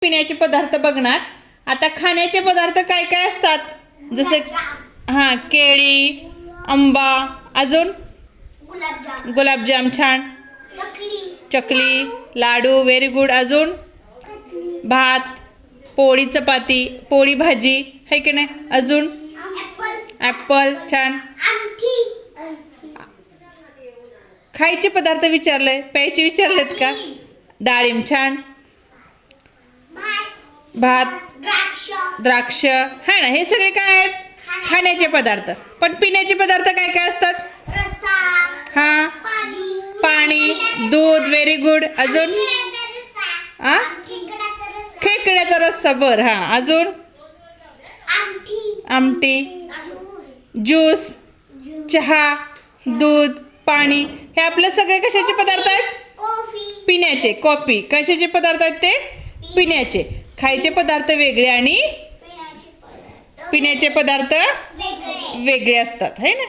पिण्याचे पदार्थ बघणार। आता खाण्याचे पदार्थ काय काय असतात, जसं केळी, आंबा, अजून गुलाबजाम, छान, चकली, लाडू, व्हेरी गुड, अजून भात, पोळी, चपाती, पोळी भाजी है की नाही, अजून ॲपल, छान। खायचे पदार्थ विचारले, प्यायचे विचारलेत का, डाळिंब, छान, भात, द्राक्ष है ना, हे सगळे काय आहेत खाण्याचे पदार्थ। पण पिण्याचे पदार्थ काय काय असतात, पाणी, दूध, व्हेरी गुड, अजून खेकड्याचा रस्सा, बर, अजून आमटी, ज्यूस, चहा, दूध, पाणी, हे आपले सगळे कशाचे पदार्थ आहेत, पिण्याचे। कॉफी कशाचे पदार्थ आहेत, ते पिण्याचे। खायचे पदार्थ वेगळे आणि पिण्याचे पदार्थ वेगळे असतात है ना।